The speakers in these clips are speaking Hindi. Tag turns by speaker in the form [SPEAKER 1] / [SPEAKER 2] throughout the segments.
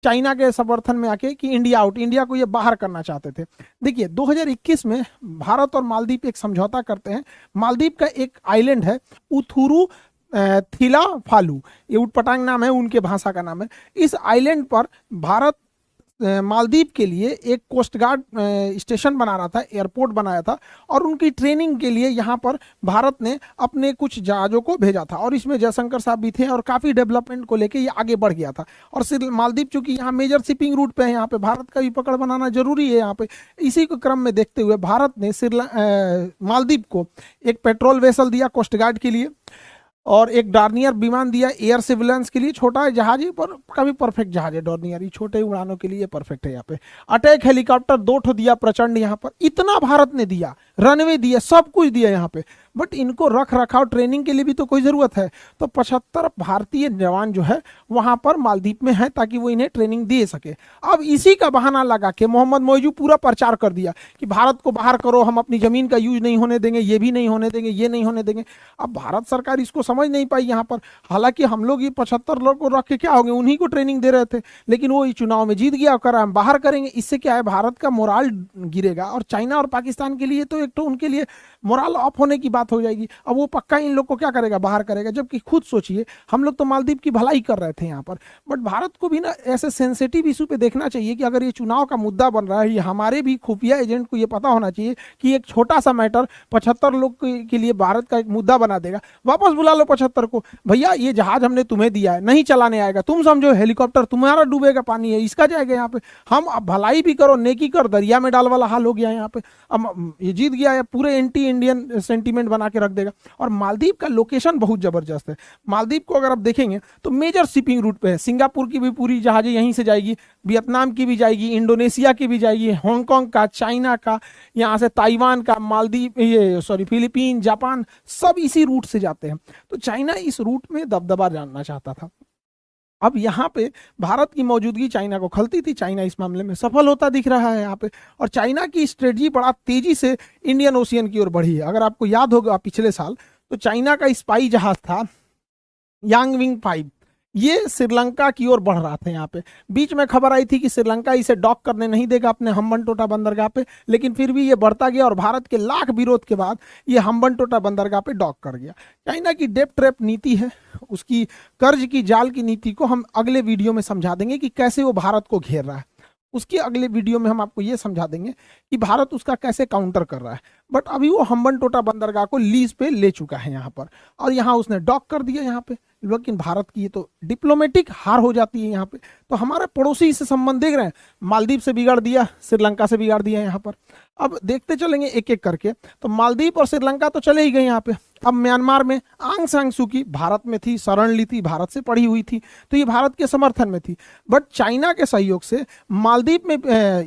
[SPEAKER 1] चाइना के समर्थन में आके कि इंडिया आउट, इंडिया को ये बाहर करना चाहते थे। देखिए 2021 में भारत और मालदीव एक समझौता करते हैं। मालदीव का एक आइलैंड है उथुरु थिला फालू, ये उटपटांग नाम है, उनके भाषा का नाम है। इस आइलैंड पर भारत मालदीव के लिए एक कोस्ट गार्ड स्टेशन बना रहा था, एयरपोर्ट बनाया था, और उनकी ट्रेनिंग के लिए यहाँ पर भारत ने अपने कुछ जहाज़ों को भेजा था, और इसमें जयशंकर साहब भी थे, और काफ़ी डेवलपमेंट को लेके ये आगे बढ़ गया था। और मालदीव चूंकि यहाँ मेजर शिपिंग रूट पे है, यहाँ पे भारत का भी पकड़ बनाना जरूरी है यहाँ पे। इसी को क्रम में देखते हुए भारत ने मालदीव को एक पेट्रोल वेसल दिया कोस्ट गार्ड के लिए, और एक डॉर्नियर विमान दिया एयर सिविलियंस के लिए। छोटा है जहाज है पर काफी परफेक्ट जहाज है डॉर्नियर, ये छोटे उड़ानों के लिए परफेक्ट है। यहाँ पे अटैक हेलीकॉप्टर 2 ठो दिया प्रचंड, यहाँ पर इतना भारत ने दिया, रनवे दिया, सब कुछ दिया यहाँ पे। बट इनको रख रखाव ट्रेनिंग के लिए भी तो कोई जरूरत है, तो 75 भारतीय जवान जो है वहां पर मालदीव में है ताकि वो इन्हें ट्रेनिंग दे सके। अब इसी का बहाना लगा के मोहम्मद मोइजू पूरा प्रचार कर दिया कि भारत को बाहर करो, हम अपनी जमीन का यूज नहीं होने देंगे, ये भी नहीं होने देंगे, ये नहीं होने देंगे। अब भारत सरकार इसको समझ नहीं पाई यहाँ पर। हालांकि हम लोग ये 75 लोग को रख के क्या हो गए, उन्हीं को ट्रेनिंग दे रहे थे, लेकिन वो इस चुनाव में जीत गया, कर हम बाहर करेंगे। इससे क्या है, भारत का मोराल गिरेगा, और चाइना और पाकिस्तान के लिए तो एक तो उनके लिए मोराल ऑफ होने की बात हो जाएगी। अब वो पक्का इन लोग को क्या करेगा, बाहर करेगा। जबकि खुद सोचिए, हम लोग तो मालदीव की भलाई कर रहे थे यहाँ पर, बट भारत को भी ना ऐसे सेंसिटिव इशू पे देखना चाहिए कि अगर ये चुनाव का मुद्दा बन रहा है, ये हमारे भी खुफिया एजेंट को ये पता होना चाहिए कि एक छोटा सा मैटर 75 लोग के लिए भारत का एक मुद्दा बना देगा। वापस बुला लो 75 को, भैया ये जहाज हमने तुम्हें दिया है, नहीं चलाने आएगा, तुम समझो हेलीकॉप्टर तुम्हारा डूबेगा, पानी है इसका जाएगा यहाँ पे। हम अब भलाई भी करो, नेकी कर, दरिया में डाल वाला हाल हो गया यहाँ पे। अब ये जीत गया है, पूरे एंटी इंडियन सेंटीमेंट बना के रख देगा। और मालदीव का लोकेशन बहुत जबरदस्त है। मालदीव को अगर आप देखेंगे तो मेजर शिपिंग रूट पे है, सिंगापुर की भी पूरी जहाजें यहीं से जाएगी, वियतनाम की भी जाएगी, इंडोनेशिया की भी जाएगी, हांगकांग का, चाइना का, यहाँ से ताइवान का, मालदीव फिलीपीन, जापान, सब इसी रूट से जाते हैं। तो चाइना इस रूट में दबदबा जानना चाहता था। अब यहाँ पे भारत की मौजूदगी चाइना को खलती थी, चाइना इस मामले में सफल होता दिख रहा है यहाँ पे। और चाइना की स्ट्रेटजी बड़ा तेजी से इंडियन ओशियन की ओर बढ़ी है। अगर आपको याद होगा पिछले साल, तो चाइना का स्पाई जहाज था यांगविंग 5, ये श्रीलंका की ओर बढ़ रहा था। यहाँ पे बीच में खबर आई थी कि श्रीलंका इसे डॉक करने नहीं देगा अपने हम्बनटोटा बंदरगाह पे, लेकिन फिर भी ये बढ़ता गया और भारत के लाख विरोध के बाद ये हम्बनटोटा बंदरगाह पे डॉक कर गया। चाइना की डेप ट्रैप नीति है, उसकी कर्ज की जाल की नीति को हम अगले वीडियो में समझा देंगे कि कैसे वो भारत को घेर रहा है। उसके अगले वीडियो में हम आपको ये समझा देंगे कि भारत उसका कैसे काउंटर कर रहा है। बट अभी वो हम्बनटोटा बंदरगाह को लीज पे ले चुका है यहाँ पर, और यहाँ उसने डॉक कर दिया यहाँ पे। लेकिन भारत की ये तो डिप्लोमेटिक हार हो जाती है यहाँ पे। तो हमारे पड़ोसी से संबंध देख रहे हैं, मालदीव से बिगाड़ दिया, श्रीलंका से बिगाड़ दिया यहाँ पर। अब देखते चलेंगे एक एक करके। तो मालदीव और श्रीलंका तो चले ही गए यहाँ पे। अब म्यांमार में आंग सान सू की भारत में थी, शरण ली थी, भारत से पढ़ी हुई थी, तो ये भारत के समर्थन में थी। बट चाइना के सहयोग से मालदीव में,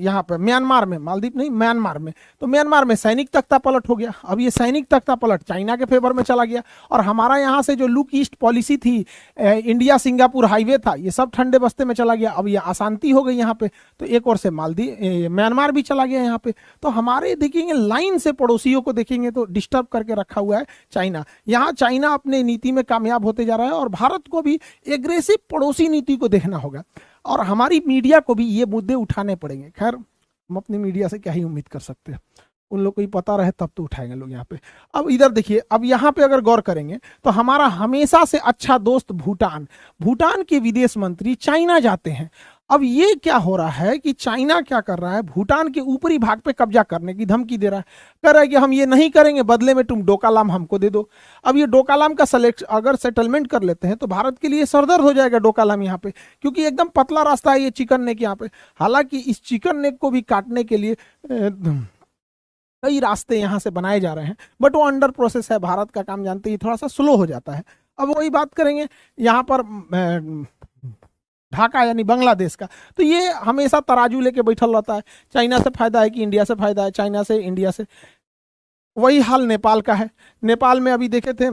[SPEAKER 1] यहाँ पर म्यांमार में, मालदीव नहीं म्यांमार में, तो म्यांमार में सैनिक तख्ता पलट हो गया। अब ये सैनिक तख्ता पलट चाइना के फेवर में चला गया, और हमारा यहाँ से जो लुक ईस्ट पॉलिसी थी, इंडिया सिंगापुर हाईवे था, ये सब ठंडे बस्ते में चला गया। अब ये अशांति हो गई यहाँ पे, तो एक और से मालदीव म्यांमार भी चला गया यहाँ पे। तो हमारे देखेंगे लाइन से पड़ोसियों को देखेंगे तो डिस्टर्ब करके रखा हुआ है चाइना। यहाँ चाइना अपने नीति में कामयाब होते जा रहा है, और भारत को भी एग्रेसिव पड़ोसी नीति को देखना होगा, और हमारी मीडिया को भी ये मुद्दे उठाने पड़ेंगे। खैर हम अपनी मीडिया से क्या ही उम्मीद कर सकते हैं, उन लोग को ही पता रहे तब तो उठाएंगे लोग यहाँ पे। अब इधर देखिए, अब यहाँ पे अगर गौर करेंगे तो हमारा हमेशा से अच्छा दोस्त भूटान, भूटान के विदेश मंत्री चाइना जाते हैं। अब ये क्या हो रहा है कि चाइना क्या कर रहा है, भूटान के ऊपरी भाग पे कब्जा करने की धमकी दे रहा है। कह रहा है कि हम ये नहीं करेंगे, बदले में तुम डोकालाम हमको दे दो। अब ये डोकालाम का अगर सेटलमेंट कर लेते हैं तो भारत के लिए सरदर्द हो जाएगा डोकालाम यहाँ पे, क्योंकि एकदम पतला रास्ता है ये चिकन नेक यहाँ पे। हालांकि इस चिकन नेक को भी काटने के लिए कई रास्ते यहाँ से बनाए जा रहे हैं, बट वो अंडर प्रोसेस है। भारत का काम जानते ही थोड़ा सा स्लो हो जाता है। अब वही बात करेंगे यहाँ पर ढाका यानी बांग्लादेश का, तो ये हमेशा तराजू लेके बैठल रहता है, चाइना से फायदा है कि इंडिया से फायदा है, चाइना से इंडिया से। वही हाल नेपाल का है। नेपाल में अभी देखे थे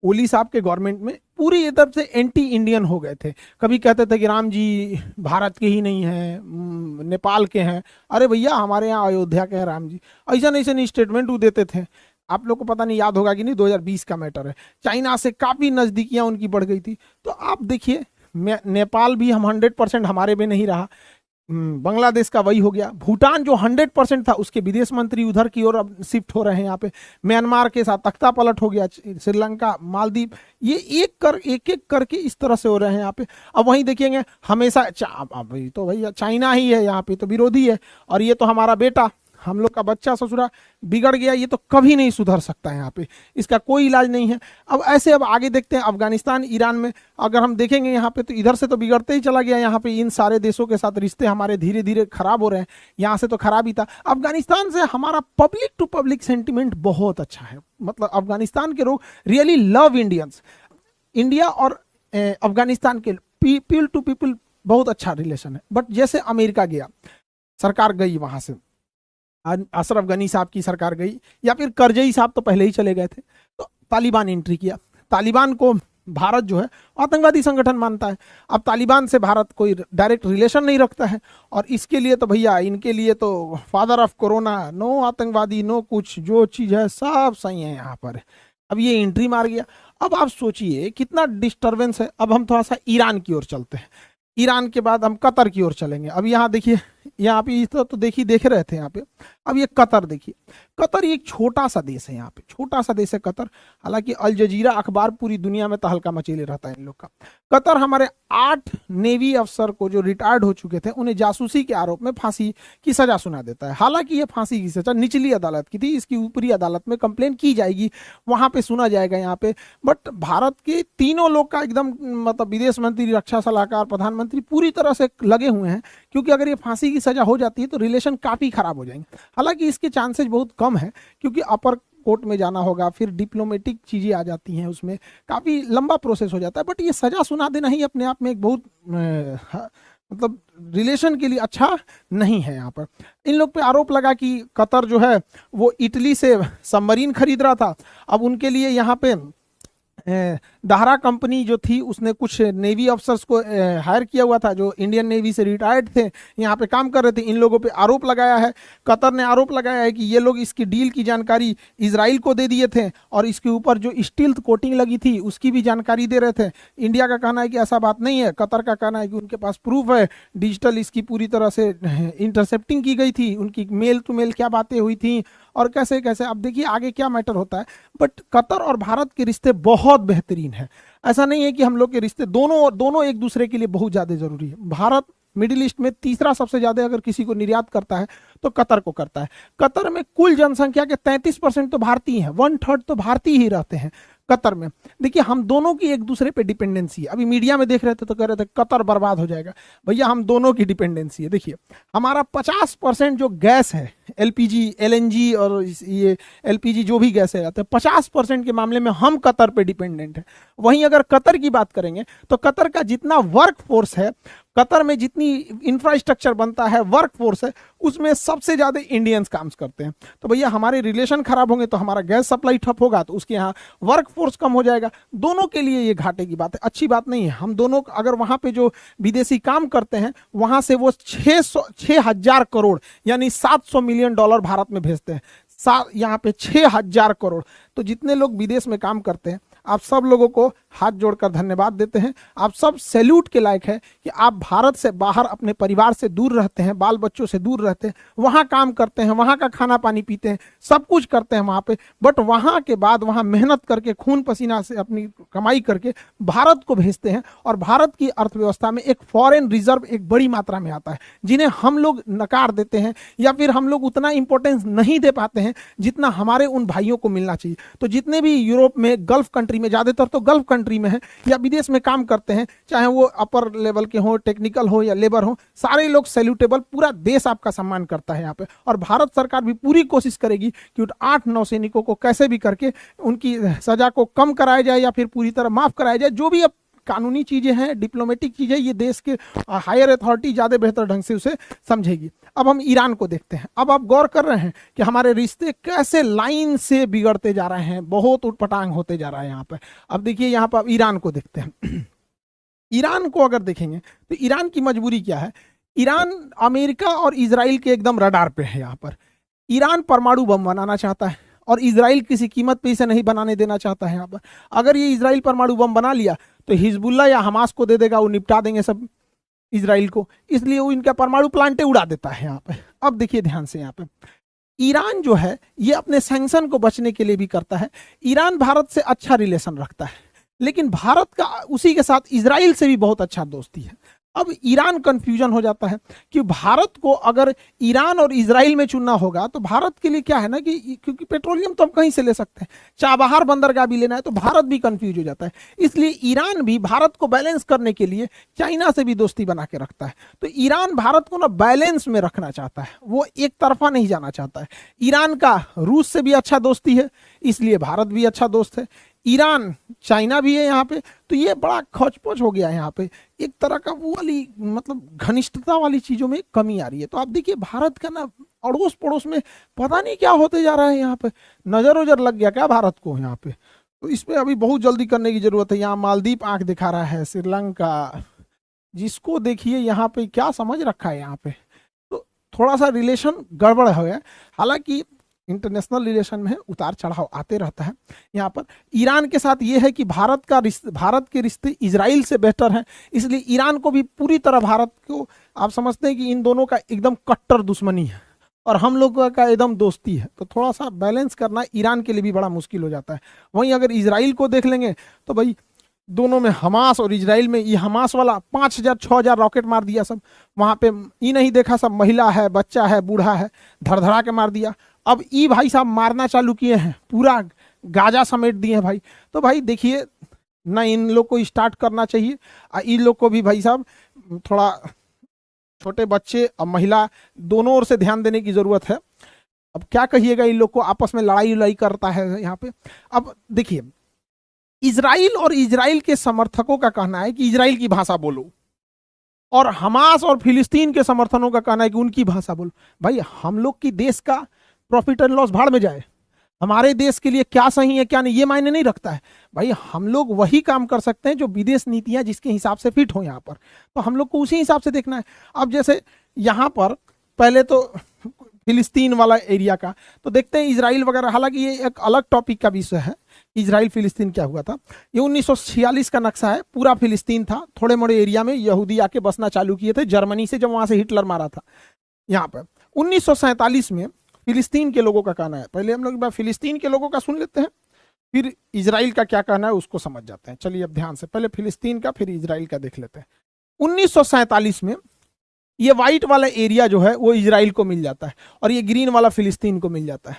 [SPEAKER 1] ओली साहब के गवर्नमेंट में पूरी ये तरफ से एंटी इंडियन हो गए थे। कभी कहते थे कि राम जी भारत के ही नहीं हैं, नेपाल के हैं। अरे भैया हमारे यहाँ अयोध्या के हैं राम जी, ऐसा नहीं स्टेटमेंट वो देते थे। आप लोग को पता नहीं याद होगा कि नहीं, 2020 का मैटर है। चाइना से काफ़ी नज़दीकियाँ उनकी बढ़ गई थी। तो आप देखिए नेपाल भी हम 100% हमारे में नहीं रहा, बांग्लादेश का वही हो गया। भूटान जो 100% था उसके विदेश मंत्री उधर की ओर अब शिफ्ट हो रहे हैं यहाँ पे। म्यांमार के साथ तख्ता पलट हो गया, श्रीलंका, मालदीव, ये एक एक करके इस तरह से हो रहे हैं यहाँ पे। अब वहीं देखेंगे हमेशा अब तो भैया चाइना ही है यहाँ पे, तो विरोधी है, और ये तो हमारा बेटा, हम लोग का बच्चा ससुरा बिगड़ गया, ये तो कभी नहीं सुधर सकता है यहाँ पे, इसका कोई इलाज नहीं है। अब ऐसे अब आगे देखते हैं अफगानिस्तान ईरान में अगर हम देखेंगे यहाँ पे, तो इधर से तो बिगड़ते ही चला गया, यहाँ पे इन सारे देशों के साथ रिश्ते हमारे धीरे धीरे खराब हो रहे हैं। यहाँ से तो खराब ही था। अफगानिस्तान से हमारा पब्लिक टू पब्लिक सेंटिमेंट बहुत अच्छा है, मतलब अफगानिस्तान के लोग रियली लव इंडियंस। इंडिया और अफगानिस्तान के पीपल टू पीपल बहुत अच्छा रिलेशन है। बट जैसे अमेरिका गया, सरकार गई वहां से, अशरफ गनी साहब की सरकार गई, या फिर करजई साहब तो पहले ही चले गए थे, तो तालिबान एंट्री किया। तालिबान को भारत जो है आतंकवादी संगठन मानता है। अब तालिबान से भारत कोई डायरेक्ट रिलेशन नहीं रखता है, और इसके लिए तो भैया इनके लिए तो फादर ऑफ कोरोना, नो आतंकवादी, नो कुछ, जो चीज़ है सब सही है यहाँ पर। अब ये एंट्री मार गया। अब आप सोचिए कितना डिस्टर्बेंस है। अब हम थोड़ा सा ईरान की ओर चलते हैं, ईरान के बाद हम कतर की ओर चलेंगे। अब यहाँ देखिए, यहाँ पे इस तरह तो देख रहे थे यहाँ पे। अब ये कतर देखिए, कतर एक छोटा सा देश है, यहाँ पे छोटा सा देश है कतर। हालांकि अल जजीरा अखबार पूरी दुनिया में तहलका मचेले रहता है इन लोग का। कतर हमारे 8 नेवी अफसर को जो रिटायर्ड हो चुके थे, उन्हें जासूसी के आरोप में फांसी की सजा सुना देता है। हालांकि ये फांसी की सजा निचली अदालत की थी, इसकी ऊपरी अदालत में कंप्लेन की जाएगी, वहां पे सुना जाएगा यहाँ पे। बट भारत के तीनों लोग का एकदम मतलब विदेश मंत्री, रक्षा सलाहकार, प्रधानमंत्री पूरी तरह से लगे हुए हैं, क्योंकि अगर ये फांसी की सजा हो जाती है तो रिलेशन काफी खराब हो जाएंगे। हालांकि इसके चांसेस बहुत कम है, क्योंकि अपर कोर्ट में जाना होगा, फिर डिप्लोमेटिक चीजें आ जाती हैं, उसमें काफी लंबा प्रोसेस हो जाता है। बट ये सजा सुना देना ही अपने आप में एक बहुत मतलब रिलेशन के लिए अच्छा नहीं है। यहाँ पर इन लोग पे आरोप लगा कि कतर जो है वो इटली से सबमरीन खरीद रहा था। अब उनके लिए यहाँ पे दाहरा कंपनी जो थी उसने कुछ नेवी अफसर्स को हायर किया हुआ था, जो इंडियन नेवी से रिटायर्ड थे, यहाँ पे काम कर रहे थे। इन लोगों पे आरोप लगाया है, कतर ने आरोप लगाया है कि ये लोग इसकी डील की जानकारी इजराइल को दे दिए थे, और इसके ऊपर जो स्टील्थ कोटिंग लगी थी उसकी भी जानकारी दे रहे थे। इंडिया का कहना है कि ऐसा बात नहीं है, कतर का कहना है कि उनके पास प्रूफ है, डिजिटल इसकी पूरी तरह से इंटरसेप्टिंग की गई थी, उनकी मेल टू मेल क्या बातें हुई थी और कैसे कैसे। अब देखिए आगे क्या मैटर होता है। बट कतर और भारत के रिश्ते बहुत बेहतरीन है। ऐसा नहीं है कि हम लोग के रिश्ते दोनों एक दूसरे के लिए बहुत ज्यादा जरूरी है। भारत मिडिल ईस्ट में तीसरा सबसे ज्यादा अगर किसी को निर्यात करता है तो कतर को करता है। कतर में कुल जनसंख्या के 33% तो भारतीय हैं, 1/3 तो भारतीय ही रहते हैं कतर में। देखिए हम दोनों की एक दूसरे पे डिपेंडेंसी है। अभी मीडिया में देख रहे थे तो कह रहे थे कतर बर्बाद हो जाएगा। भैया हम दोनों की डिपेंडेंसी है। देखिए हमारा 50% जो गैस है, एलपीजी, एलएनजी और ये एलपीजी जो भी गैस है, 50% के मामले में हम कतर पे डिपेंडेंट है। वहीं अगर कतर की बात करेंगे तो कतर का जितना वर्क फोर्स है, कतर में जितनी इंफ्रास्ट्रक्चर बनता है, वर्क फोर्स है, उसमें सबसे ज्यादा इंडियंस काम करते हैं। तो भैया हमारे रिलेशन खराब होंगे तो हमारा गैस सप्लाई ठप होगा, तो उसके यहाँ वर्क फोर्स कम हो जाएगा। दोनों के लिए ये घाटे की बात है, अच्छी बात नहीं है। हम दोनों अगर वहां पे जो विदेशी काम करते हैं वहां से वो 6,000 करोड़ यानी $700 मिलियन भारत में भेजते हैं। यहाँ पे 6,000 करोड़। तो जितने लोग विदेश में काम करते हैं, आप सब लोगों को हाथ जोड़कर धन्यवाद देते हैं। आप सब सैल्यूट के लायक है कि आप भारत से बाहर अपने परिवार से दूर रहते हैं, बाल बच्चों से दूर रहते हैं, वहां काम करते हैं, वहां का खाना पानी पीते हैं, सब कुछ करते हैं वहां पे। बट वहां के बाद वहां मेहनत करके, खून पसीना से अपनी कमाई करके भारत को भेजते हैं, और भारत की अर्थव्यवस्था में एक फॉरेन रिजर्व एक बड़ी मात्रा में आता है, जिन्हें हम लोग नकार देते हैं, या फिर हम लोग उतना इंपॉर्टेंस नहीं दे पाते हैं जितना हमारे उन भाइयों को मिलना चाहिए। तो जितने भी यूरोप में, गल्फ कंट्री में, ज्यादातर तो गल्फ कंट्री में है या विदेश में काम करते हैं, चाहे वो अपर लेवल के हो, टेक्निकल हो या लेबर हो, सारे लोग सैल्यूटेबल, पूरा देश आपका सम्मान करता है यहाँ पे। और भारत सरकार भी पूरी कोशिश करेगी कि 8 नौसैनिकों को कैसे भी करके उनकी सजा को कम कराया जाए या फिर पूरी तरह माफ कराया जाए। जो भी अब कानूनी चीजें हैं, डिप्लोमेटिक चीजें, ये देश के हायर अथॉरिटी ज्यादा बेहतर ढंग से उसे समझेगी। अब हम ईरान को देखते हैं। अब आप गौर कर रहे हैं कि हमारे रिश्ते कैसे लाइन से बिगड़ते जा रहे हैं, बहुत उटपटांग होते जा रहा है यहाँ पे। अब देखिए यहाँ पर अब ईरान को देखते हैं। ईरान को अगर देखेंगे तो ईरान की मजबूरी क्या है। ईरान अमेरिका और इजराइल के एकदम रडार पे है। यहाँ पर ईरान परमाणु बम बनाना चाहता है, और इजराइल किसी कीमत पे इसे नहीं बनाने देना चाहता है यहाँ पर। अगर ये इजराइल परमाणु बम बना लिया तो हिजबुल्ला या हमास को दे देगा, वो निपटा देंगे सब इजराइल को, इसलिए वो इनका परमाणु प्लांटे उड़ा देता है यहाँ पे। अब देखिए ध्यान से, यहाँ पे ईरान जो है ये अपने सैंक्शन को बचने के लिए भी करता है। ईरान भारत से अच्छा रिलेशन रखता है, लेकिन भारत का उसी के साथ इजराइल से भी बहुत अच्छा दोस्ती है। अब ईरान कंफ्यूजन हो जाता है कि भारत को अगर ईरान और इजराइल में चुनना होगा तो भारत के लिए क्या है ना, कि क्योंकि पेट्रोलियम तो हम कहीं से ले सकते हैं, चाबहार बंदरगाह भी लेना है, तो भारत भी कंफ्यूज हो जाता है। इसलिए ईरान भी भारत को बैलेंस करने के लिए चाइना से भी दोस्ती बना के रखता है। तो ईरान भारत को ना बैलेंस में रखना चाहता है, वो एक तरफा नहीं जाना चाहता है। ईरान का रूस से भी अच्छा दोस्ती है, इसलिए भारत भी अच्छा दोस्त है। ईरान चाइना भी है यहाँ पे, तो ये बड़ा खोचपोच हो गया है यहाँ पे। एक तरह का वो वाली मतलब घनिष्ठता वाली चीजों में कमी आ रही है। तो आप देखिए भारत का ना अड़ोस पड़ोस में पता नहीं क्या होते जा रहा है यहाँ पे, नजर उजर लग गया क्या भारत को यहाँ पे। तो इस पे अभी बहुत जल्दी करने की जरूरत है। यहाँ मालदीव आंख दिखा रहा है, श्रीलंका, जिसको देखिए यहाँ पे क्या समझ रखा है यहाँ पे। तो थोड़ा सा रिलेशन गड़बड़ हो गया। हालांकि इंटरनेशनल रिलेशन में उतार चढ़ाव आते रहता है। यहाँ पर ईरान के साथ ये है कि भारत के रिश्ते इजराइल से बेहतर हैं, इसलिए ईरान को भी पूरी तरह भारत को आप समझते हैं कि इन दोनों का एकदम कट्टर दुश्मनी है और हम लोग का एकदम दोस्ती है। तो थोड़ा सा बैलेंस करना ईरान के लिए भी बड़ा मुश्किल हो जाता है। वहीं अगर इजराइल को देख लेंगे तो भाई दोनों में, हमास और इजराइल में, ये हमास वाला 5,000 6,000 रॉकेट मार दिया सब वहाँ पे, ये नहीं देखा सब महिला है, बच्चा है, बूढ़ा है, धड़धड़ा के मार दिया। अब ये भाई साहब मारना चालू किए हैं, पूरा गाजा समेट दिए हैं भाई। तो भाई देखिए ना, इन लोग को स्टार्ट करना चाहिए, इन लोग को भी भाई साहब थोड़ा, छोटे बच्चे और महिला दोनों ओर से ध्यान देने की जरूरत है। अब क्या कहिएगा, इन लोग को आपस में लड़ाई उड़ाई करता है यहाँ पे। अब देखिए इजराइल और इजराइल के समर्थकों का कहना है कि इजराइल की भाषा बोलो, और हमास और फिलिस्तीन के समर्थनों का कहना है कि उनकी भाषा बोलो। भाई हम लोग की देश का प्रॉफिट एंड लॉस भाड़ में जाए, हमारे देश के लिए क्या सही है क्या नहीं ये मायने नहीं रखता है। भाई हम लोग वही काम कर सकते हैं जो विदेश नीतियां जिसके हिसाब से फिट हो यहाँ पर, तो हम लोग को उसी हिसाब से देखना है। अब जैसे यहाँ पर पहले तो फिलिस्तीन वाला एरिया का तो देखते हैं, इजराइल वगैरह, हालांकि ये एक अलग टॉपिक का विषय है। इजराइल फिलिस्तीन क्या हुआ था, ये 1946 का नक्शा है, पूरा फिलिस्तीन था, थोड़े मोड़े एरिया में यहूदी आके बसना चालू किए थे जर्मनी से, जब वहां से हिटलर मारा था। यहाँ पर 1947 में फिलिस्तीन के लोगों का कहना है, पहले हम लोग फिलिस्तीन के लोगों का सुन लेते हैं, फिर इजराइल का क्या कहना है उसको समझ जाते हैं। चलिए अब ध्यान से पहले फिलिस्तीन का फिर इजराइल का देख लेते हैं। 1947 में ये व्हाइट वाला एरिया जो है वो इजराइल को मिल जाता है और ये ग्रीन वाला फिलिस्तीन को मिल जाता है।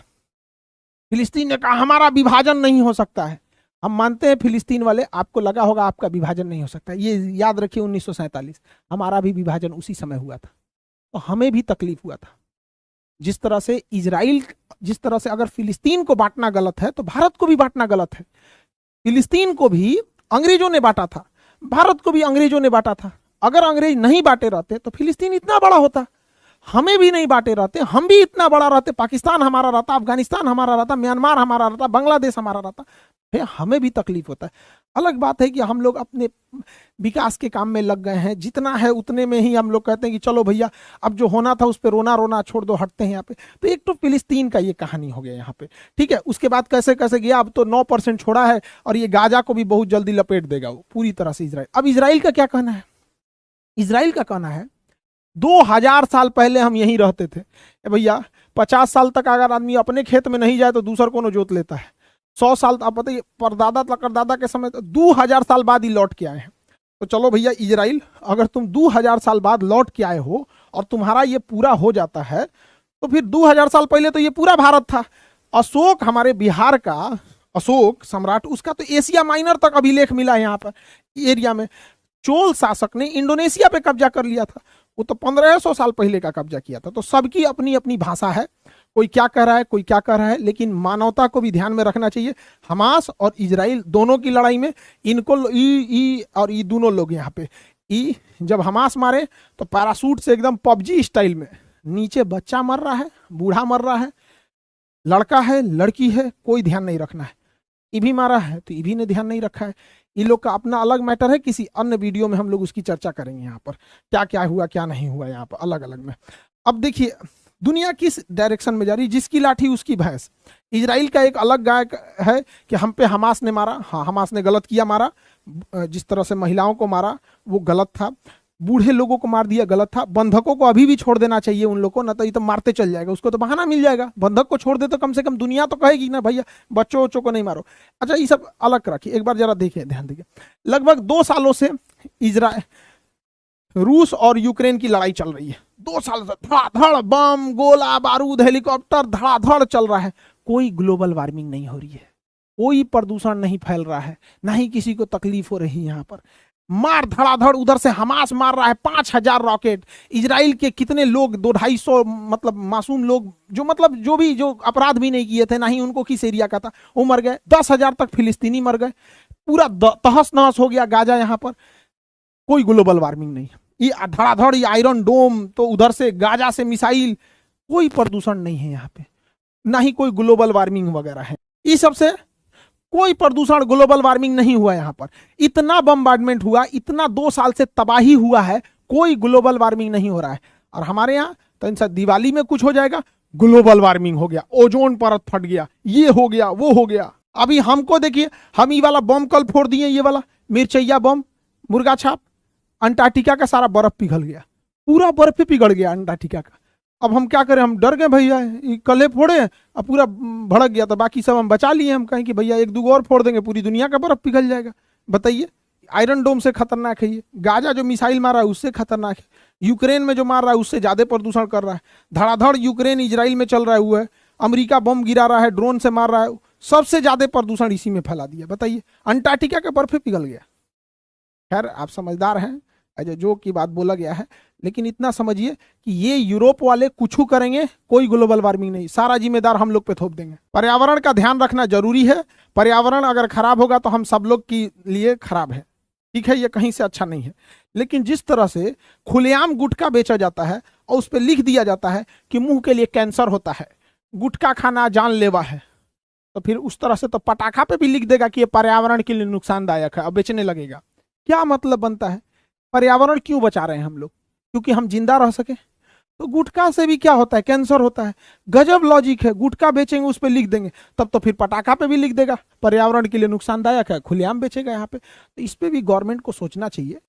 [SPEAKER 1] फिलिस्तीन ने कहा हमारा विभाजन नहीं हो सकता है। हम मानते हैं फिलिस्तीन वाले, आपको लगा होगा आपका विभाजन नहीं हो सकता, ये याद रखिए 1947 हमारा भी विभाजन उसी समय हुआ था, तो हमें भी तकलीफ हुआ था। जिस तरह से इजराइल, जिस तरह से अगर फिलिस्तीन को बांटना गलत है तो भारत को भी बांटना गलत है। फिलिस्तीन को भी अंग्रेजों ने बांटा था, भारत को भी अंग्रेजों ने बांटा था। अगर अंग्रेज नहीं बांटे रहते तो फिलिस्तीन इतना बड़ा होता, हमें भी नहीं बांटे रहते, हम भी इतना बड़ा रहते, पाकिस्तान हमारा रहता, अफगानिस्तान हमारा रहता, म्यांमार हमारा रहता, बांग्लादेश हमारा रहता, फिर हमें भी तकलीफ होता है। अलग बात है कि हम लोग अपने विकास के काम में लग गए हैं, जितना है उतने में ही हम लोग कहते हैं कि चलो भैया अब जो होना था उस पर रोना रोना छोड़ दो, हटते हैं यहाँ पे। तो एक तो फिलिस्तीन का ये कहानी हो गया यहाँ पे, ठीक है। उसके बाद कैसे कैसे गया, अब तो 9% छोड़ा है और ये गाजा को भी बहुत जल्दी लपेट देगा वो पूरी तरह से इजराइल। अब इजराइल का क्या कहना है, इजराइल का कहना है 2000 साल पहले हम यहीं रहते थे भैया, 50 साल तक अगर आदमी अपने खेत में नहीं जाए तो दूसर को जोत लेता है। 100 साल आप बताइए, परदादा परदादा के समय 2000 साल बाद ही लौट के आए हैं। तो चलो भैया इजराइल, अगर तुम 2000 साल बाद लौट के आए हो और तुम्हारा ये पूरा हो जाता है तो फिर 2000 साल पहले तो ये पूरा भारत था। अशोक, हमारे बिहार का अशोक सम्राट, उसका तो एशिया माइनर तक अभिलेख मिला है यहाँ पर एरिया में। चोल शासक ने इंडोनेशिया पे कब्जा कर लिया था, वो तो 1500 साल पहले का कब्जा किया था। तो सबकी अपनी अपनी भाषा है, कोई क्या कह रहा है कोई क्या कह रहा है, लेकिन मानवता को भी ध्यान में रखना चाहिए। हमास और इजराइल दोनों की लड़ाई में इनको और ये दोनों लोग यहाँ पे जब हमास मारे तो पैरासूट से एकदम पबजी स्टाइल में नीचे बच्चा मर रहा है, बूढ़ा मर रहा है, लड़का है लड़की है, कोई ध्यान नहीं रखना है। ईभी मारा है तो ईभी ने ध्यान नहीं रखा है। इन लोग का अपना अलग मैटर है, किसी अन्य वीडियो में हम लोग उसकी चर्चा करेंगे यहाँ पर क्या क्या हुआ क्या नहीं हुआ यहाँ पर अलग अलग में। अब देखिए दुनिया किस डायरेक्शन में जा रही है, जिसकी लाठी उसकी भैंस। इजराइल का एक अलग गाय है कि हम पे हमास ने मारा, हाँ हमास ने गलत किया, मारा, जिस तरह से महिलाओं को मारा वो गलत था, बूढ़े लोगों को मार दिया गलत था, बंधकों को अभी भी छोड़ देना चाहिए उन लोगों को, ना तो ये तो मारते चल जाएगा, उसको तो बहाना मिल जाएगा, बंधक को छोड़ दे तो कम से कम दुनिया तो कहेगी ना भैया बच्चों बच्चों को नहीं मारो। अच्छा ये सब अलग रखिए, एक बार जरा देखिए, ध्यान दीजिए, लगभग 2 सालों से इजराइल रूस और यूक्रेन की लड़ाई चल रही है, 2 साल से धड़ाधड़ बम गोला बारूद हेलीकॉप्टर धड़ाधड़ चल रहा है, कोई ग्लोबल वार्मिंग नहीं हो रही है, कोई प्रदूषण नहीं फैल रहा है, ना ही किसी को तकलीफ हो रही है। यहाँ पर मार धड़ाधड़, उधर से हमास मार रहा है 5000 रॉकेट, इजराइल के कितने लोग 200-250 मतलब मासूम लोग जो मतलब जो अपराध भी नहीं किए थे, ना ही उनको किस एरिया का था, वो मर गए, 10,000 तक फिलिस्तीनी मर गए, पूरा तहस नहस हो गया गाजा। यहाँ पर कोई ग्लोबल वार्मिंग नहीं, ये धड़ाधड़ ये आयरन डोम, तो उधर से गाजा से मिसाइल, कोई प्रदूषण नहीं है यहाँ पे, ना ही कोई ग्लोबल वार्मिंग वगैरह है, इस सबसे कोई प्रदूषण ग्लोबल वार्मिंग नहीं हुआ। यहाँ पर इतना बम्बार्डमेंट हुआ, इतना 2 साल से तबाही हुआ है, कोई ग्लोबल वार्मिंग नहीं हो रहा है। और हमारे यहाँ तो इनसे दिवाली में कुछ हो जाएगा, ग्लोबल वार्मिंग हो गया, ओजोन परत फट गया, ये हो गया वो हो गया। अभी हमको देखिए, हम ये वाला बम कल फोड़ दिए, ये वाला मिर्चैया बम, मुर्गा छाप, अंटार्कटिका का सारा बर्फ पिघल गया, पूरा बर्फ पिघल गया अंटार्कटिका का। अब हम क्या करें, हम डर गए भैया, कल फोड़े अब पूरा भड़क गया, तो बाकी सब हम बचा लिए, हम कहें कि भैया 1-2 और फोड़ देंगे पूरी दुनिया का बर्फ पिघल जाएगा। बताइए, आयरन डोम से खतरनाक है ये, गाजा जो मिसाइल मार रहा है उससे खतरनाक है, यूक्रेन में जो मार रहा है उससे ज्यादा प्रदूषण कर रहा है, धड़ाधड़ यूक्रेन इजराइल में चल रहा है, हुआ है, अमेरिका बम गिरा रहा है, ड्रोन से मार रहा है, सबसे ज्यादा प्रदूषण इसी में फैला दिया। बताइए, अंटार्कटिका का बर्फ पिघल गया। खैर आप समझदार हैं, जो की बात बोला गया है, लेकिन इतना समझिए कि ये यूरोप वाले कुछ करेंगे, कोई ग्लोबल वार्मिंग नहीं, सारा जिम्मेदार हम लोग पे थोप देंगे। पर्यावरण का ध्यान रखना जरूरी है, पर्यावरण अगर खराब होगा तो हम सब लोग के लिए खराब है, ठीक है, ये कहीं से अच्छा नहीं है। लेकिन जिस तरह से खुलेआम गुटखा बेचा जाता है और उस पर लिख दिया जाता है कि मुंह के लिए कैंसर होता है, गुटखा खाना जानलेवा है, तो फिर उस तरह से तो पटाखा पे भी लिख देगा कि ये पर्यावरण के लिए नुकसानदायक है और बेचने लगेगा। क्या मतलब बनता है? पर्यावरण क्यों बचा रहे हैं हम लोग? क्योंकि हम जिंदा रह सके। तो गुटखा से भी क्या होता है, कैंसर होता है। गजब लॉजिक है, गुटखा बेचेंगे उस पर लिख देंगे, तब तो फिर पटाखा पे भी लिख देगा पर्यावरण के लिए नुकसानदायक है, खुलेआम बेचेगा यहाँ पे। तो इस पे भी गवर्नमेंट को सोचना चाहिए।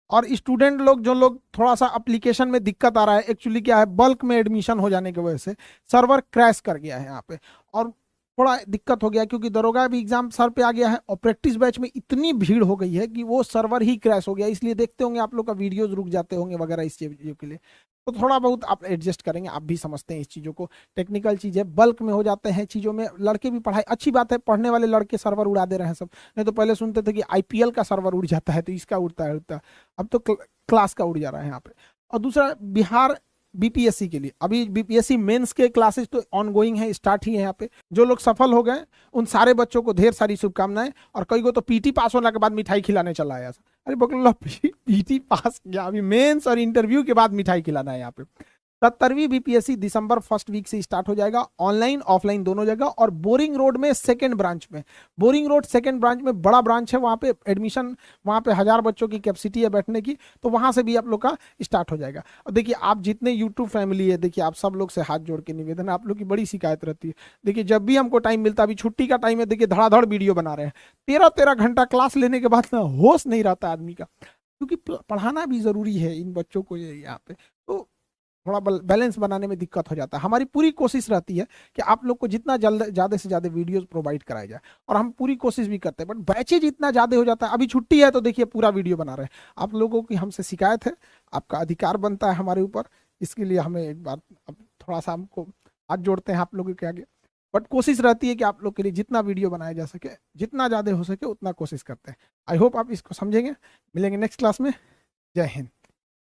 [SPEAKER 1] और स्टूडेंट लोग जो लोग थोड़ा सा एप्लीकेशन में दिक्कत आ रहा है, एक्चुअली क्या है, बल्क में एडमिशन हो जाने की वजह से सर्वर क्रैश कर गया है यहाँ पे, और थोड़ा दिक्कत हो गया क्योंकि दरोगा भी एग्जाम सर पे आ गया है और प्रैक्टिस बैच में इतनी भीड़ हो गई है कि वो सर्वर ही क्रैश हो गया। इसलिए देखते होंगे आप लोग का वीडियोज रुक जाते होंगे वगैरह इस चीज़ों के लिए, तो थोड़ा बहुत आप एडजस्ट करेंगे। आप भी समझते हैं इस चीज़ों को, टेक्निकल चीज़ है, बल्क में हो जाते हैं चीज़ों में। लड़के भी पढ़ाई अच्छी बात है, पढ़ने वाले लड़के सर्वर उड़ा दे रहे हैं सब, नहीं तो पहले सुनते थे कि आईपीएल का सर्वर उड़ जाता है तो इसका उड़ता है, अब तो क्लास का उड़ जा रहा है यहाँ पे। और दूसरा, बिहार बीपीएससी के लिए अभी बीपीएससी मेंस के क्लासेस तो ऑनगोइंग है, स्टार्ट ही है यहाँ पे। जो लोग सफल हो गए उन सारे बच्चों को ढेर सारी शुभकामनाएं। और कई को तो पीटी पास होने के बाद मिठाई खिलाने चला आया। अरे बकल्ला, पीटी पास किया, अभी मेंस और इंटरव्यू के बाद मिठाई खिलाना है यहाँ पे। 70वीं बीपीएससी दिसंबर फर्स्ट वीक से स्टार्ट हो जाएगा, ऑनलाइन ऑफलाइन दोनों जगह। और बोरिंग रोड में सेकंड ब्रांच में, बोरिंग रोड सेकंड ब्रांच में बड़ा ब्रांच है, वहाँ पे एडमिशन, वहाँ पे 1000 बच्चों की कैपेसिटी है बैठने की, तो वहाँ से भी आप लोग का स्टार्ट हो जाएगा। और देखिए, आप जितने यूट्यूब फैमिली है, देखिए आप सब लोग से हाथ जोड़ के निवेदन है, आप लोग की बड़ी शिकायत रहती है। देखिए जब भी हमको टाइम मिलता है, अभी छुट्टी का टाइम है, देखिए धड़ाधड़ वीडियो बना रहे हैं, 13-13 घंटा क्लास लेने के बाद ना होश नहीं रहता आदमी का, क्योंकि पढ़ाना भी जरूरी है इन बच्चों को यहाँ पे। तो थोड़ा बैलेंस बनाने में दिक्कत हो जाता है। हमारी पूरी कोशिश रहती है कि आप लोग को जितना ज़्यादा से ज़्यादा वीडियोस प्रोवाइड कराया जाए, और हम पूरी कोशिश भी करते हैं, बट बैचेज इतना ज़्यादा हो जाता है। अभी छुट्टी है तो देखिए पूरा वीडियो बना रहे हैं। आप लोगों की हमसे शिकायत है, आपका अधिकार बनता है हमारे ऊपर, इसके लिए हमें एक बार थोड़ा सा हमको हाथ जोड़ते हैं आप लोगों के आगे। बट कोशिश रहती है कि आप लोग के लिए जितना वीडियो बनाया जा सके, जितना ज़्यादा हो सके उतना कोशिश करते हैं। आई होप आप इसको समझेंगे। मिलेंगे नेक्स्ट क्लास में। जय हिंद।